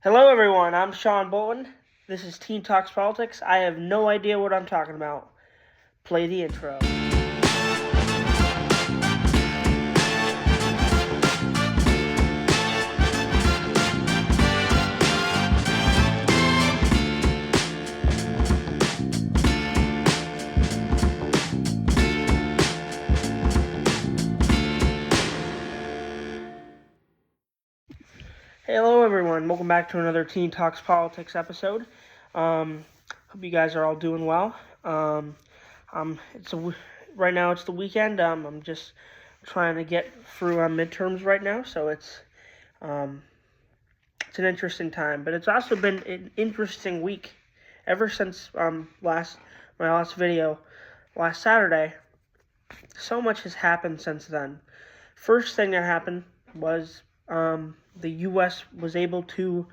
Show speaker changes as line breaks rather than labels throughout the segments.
Hello, everyone. I'm Sean Bolton. This is Teen Talks Politics. I have no idea what I'm talking about. Play the intro. Hello, everyone. Welcome back to another Teen Talks Politics episode. Hope you guys are all doing well. Right now it's the weekend. I'm just trying to get through midterms right now, so it's an interesting time. But it's also been an interesting week ever since my last video last Saturday. So much has happened since then. First thing that happened was the U.S. was able to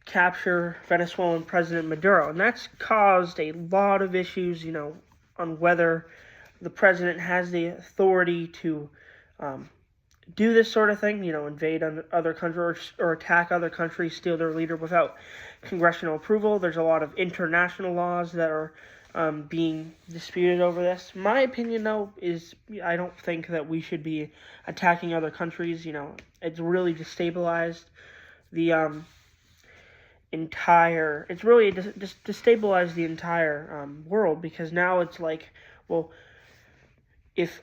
capture Venezuelan President Maduro, and that's caused a lot of issues, on whether the president has the authority to do this sort of thing, invade other countries or attack other countries, steal their leader without congressional approval. There's a lot of international laws that are being disputed over this. My opinion, though, is I don't think that we should be attacking other countries. It's really destabilized the destabilized the entire world, because now it's like, well, if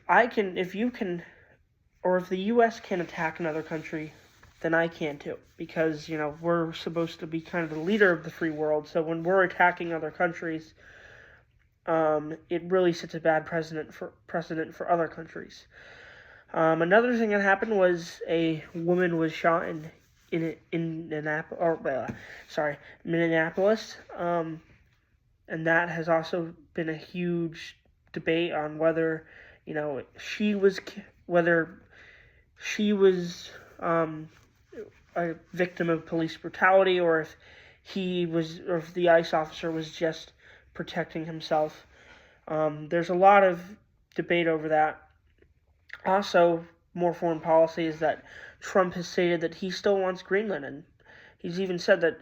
you can, or if the U.S. can attack another country, then I can too, because we're supposed to be kind of the leader of the free world. So when we're attacking other countries, it really sets a bad precedent for other countries. Another thing that happened was a woman was shot in Minneapolis, and that has also been a huge debate on whether she was a victim of police brutality, or if the ICE officer was just protecting himself. There's a lot of debate over that. Also, more foreign policy is that Trump has stated that he still wants Greenland, and he's even said that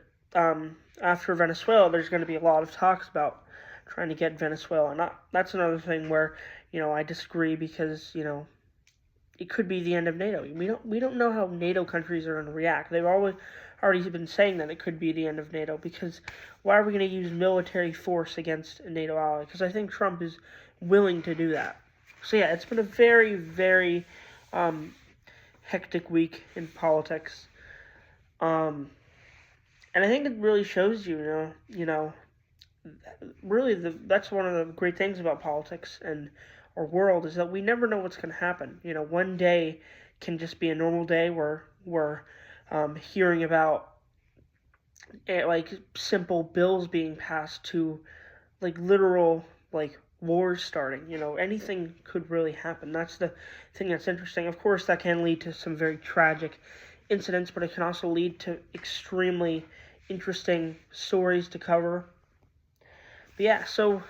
after Venezuela, there's going to be a lot of talks about trying to get Venezuela. And that's another thing where I disagree, because it could be the end of NATO. We don't know how NATO countries are going to react. They've already been saying that it could be the end of NATO, because why are we going to use military force against a NATO ally? Because I think Trump is willing to do that. So yeah, it's been a very, very hectic week in politics. And I think it really shows really that's one of the great things about politics and our world, is that we never know what's going to happen. One day can just be a normal day where we're hearing about simple bills being passed to literal wars starting. Anything could really happen. That's the thing that's interesting. Of course, that can lead to some very tragic incidents, but it can also lead to extremely interesting stories to cover. But yeah, so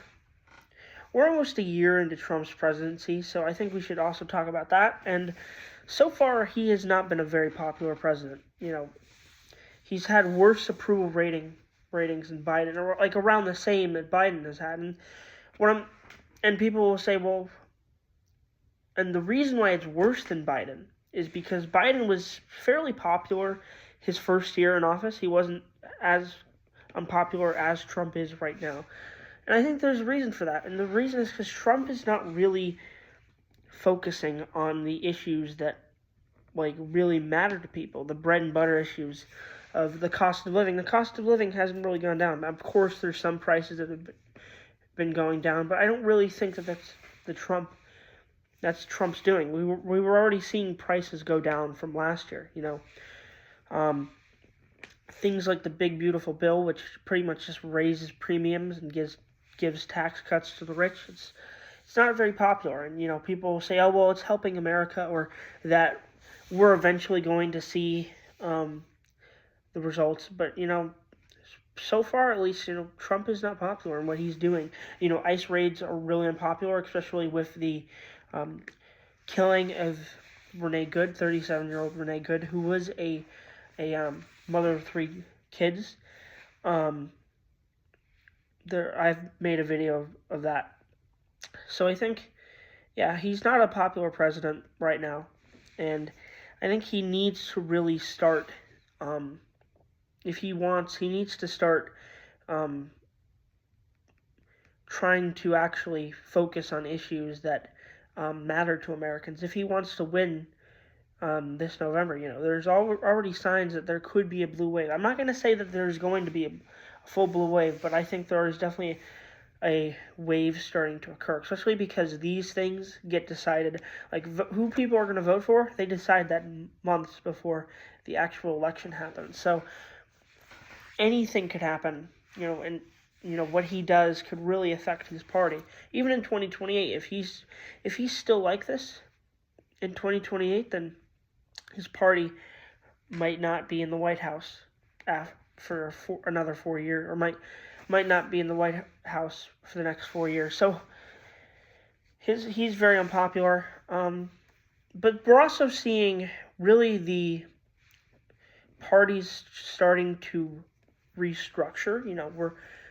we're almost a year into Trump's presidency, so I think we should also talk about that. And so far, he has not been a very popular president. He's had worse approval ratings than Biden, or around the same that Biden has had. And people will say, well, and the reason why it's worse than Biden is because Biden was fairly popular his first year in office. He wasn't as unpopular as Trump is right now. And I think there's a reason for that. And the reason is because Trump is not really focusing on the issues that really matter to people, the bread and butter issues of the cost of living. The cost of living hasn't really gone down. Of course, there's some prices that have been going down, but I don't really think that that's Trump's doing. We were already seeing prices go down from last year. Things like the Big Beautiful Bill, which pretty much just raises premiums and gives tax cuts to the rich. It's not very popular, and people say, oh well, it's helping America, or that we're eventually going to see the results. But so far, at least, Trump is not popular in what he's doing. ICE raids are really unpopular, especially with the killing of Renee Good, 37-year-old Renee Good, who was a mother of 3 kids. Um, I've made a video of that. So I think, yeah, he's not a popular president right now, and I think he needs to really start. Um, if he needs to start um, trying to actually focus on issues that matter to Americans. If he wants to win this November, there's already signs that there could be a blue wave. I'm not going to say that there's going to be a full blue wave, but I think there is definitely a wave starting to occur, especially because these things get decided, like who people are going to vote for, they decide that months before the actual election happens. So anything could happen, and what he does could really affect his party. Even in 2028, if he's still like this in 2028, then his party might not be in the White House for another 4 years, or might not be in the White House for the next 4 years. So he's very unpopular. But we're also seeing really the parties starting to restructure.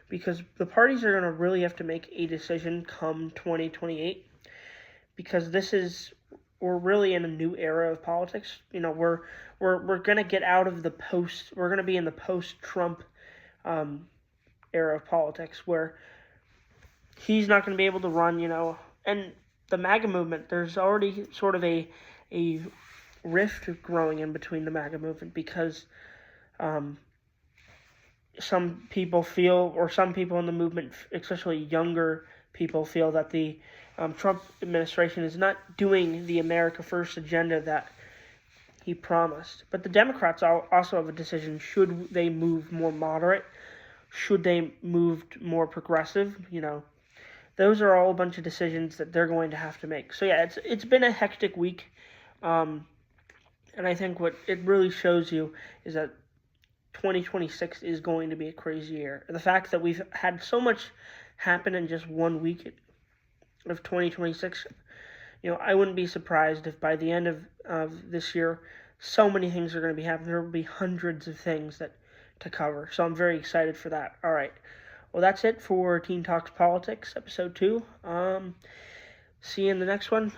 Because the parties are going to really have to make a decision come 2028, because we're really in a new era of politics. We're going to get out of we're going to be in the post-Trump era of politics, where he's not going to be able to run, and the MAGA movement, there's already sort of a rift growing in between the MAGA movement, because some people in the movement, especially younger people, feel that the Trump administration is not doing the America First agenda that he promised. But the Democrats also have a decision. Should they move more moderate? Should they move more progressive? Those are all a bunch of decisions that they're going to have to make. So yeah, it's been a hectic week. And I think what it really shows you is that 2026 is going to be a crazy year. The fact that we've had so much happen in just 1 week of 2026, I wouldn't be surprised if by the end of this year, so many things are going to be happening. There will be hundreds of things to cover. So I'm very excited for that. All right. Well, that's it for Teen Talks Politics, episode 2. See you in the next one.